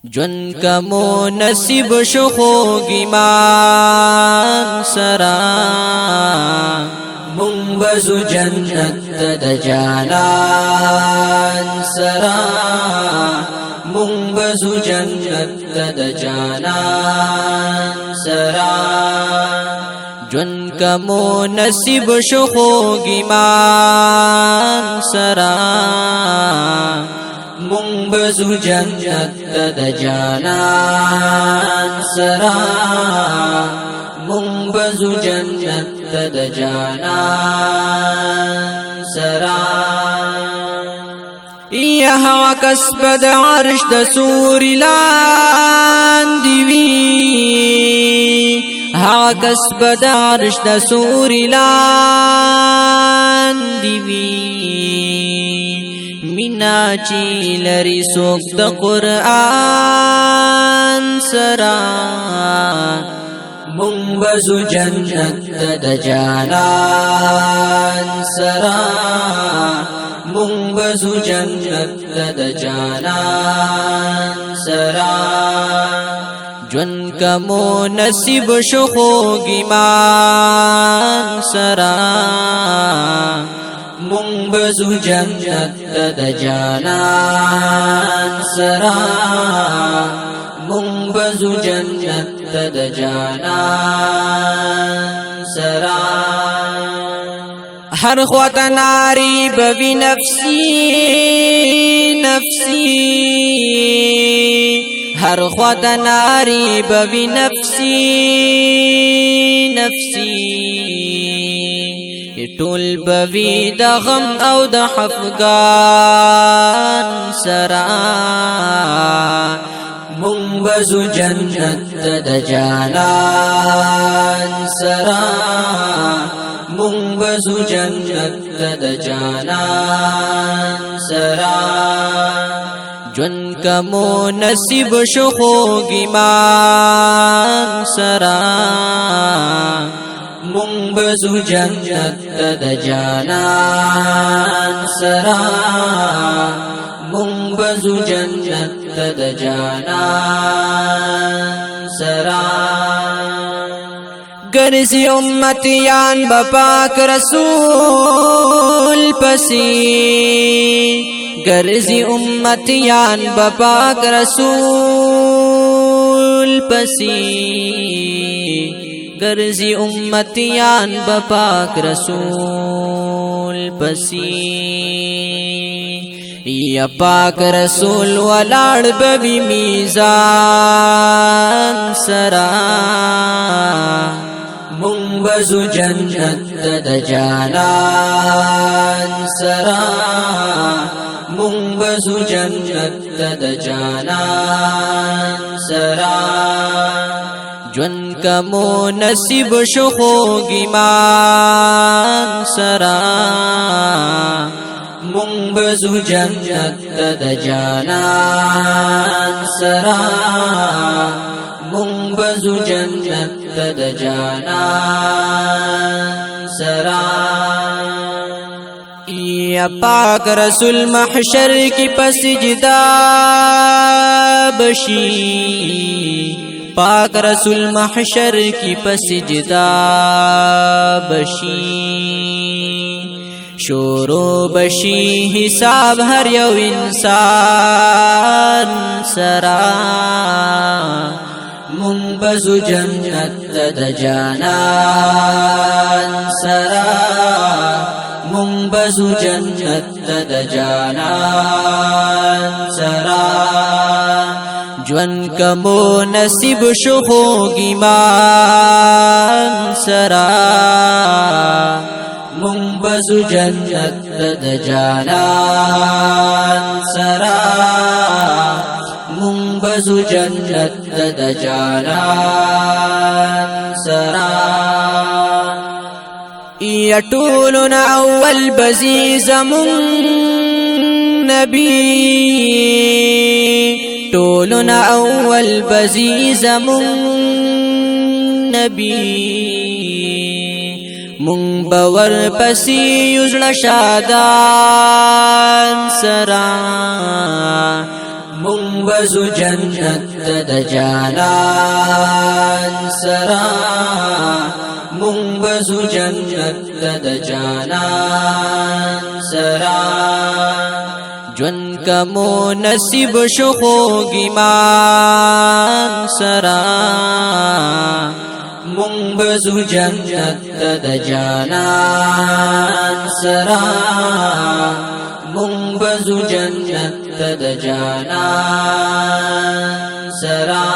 جن کمو نصیب شو خوږ ایمان سرا مونږ بزو جنت د جانان سرا مونږ بزو جنت د جانان سرا جن کمو نصیب شو خوږ ایمان سرا مونږ بزو جنت د جانان سرا مونږ بزو جنت د جانان سرا یا هوا کسب د عرش د سوري لاندې وي هوا کسب د عرش د سوري لاندې وي مینا چی لري څوک د قرآن سرا مونږ بزو جنت د جانان سرا مونږ بزو جنت د جانان سرا جون کمو نصیب شو خوږ ایمان سرا مونږ بزو جنت د جانان سرا مونږ بزو جنت د جانان سرا هر خواته ناری بوی نفسی نفسی هر خواته ناری بوی نفسی نفسی ټول بوی د غم او د خفګان سرا مونږ بزو جنت د جانان سرا مونږ بزو جنت د جانان سرا جون کمو نصیب شو خوږ ایمان سرا مونږ بزو جنت د جانان سرا مونږ بزو جنت د جانان سرا ګرځي امتیان بپاک رسول پسی ګرځي امتیان بپاک رسول پسی ګرځي امتیان بپاک رسول پسی یا پاک رسول ولاړ بوي میزان سرا مونږ بزو جنت د جانان سرا مونږ بزو جنت د جانان سرا جون کمو نصیب شو خوږ ایمان سرا مونږ بزو جنت د جانان سرا مونږ بزو جنت د جانان سرا یا پاک رسول محشر کی پسجدہ بشی پاک رسول محشر کی پسجدہ بشی شورو بشی حساب هر یو انسان سرا مونږ بزو جنت د جانان سرا مونږ بزو جنت د جانان سرا جون کمو نصیب شو خوږ ایمان سرا مونږ بزو جنت د جانان سرا مونږ بزو جنت د جانان سرا یا ټولنا اول بزی زمون نبی ټولنا اول بزی زمون نبی مونږ باور پسې یوزړه شادان سرا مونږ بزو جنت د جانان سرا مونږ بزو جنت د جانان سرا جون کمو نصیب شو خوږ ایمان سرا مونږ بزو جنت د جانان سرا مونږ بزو جنت د جانان سرا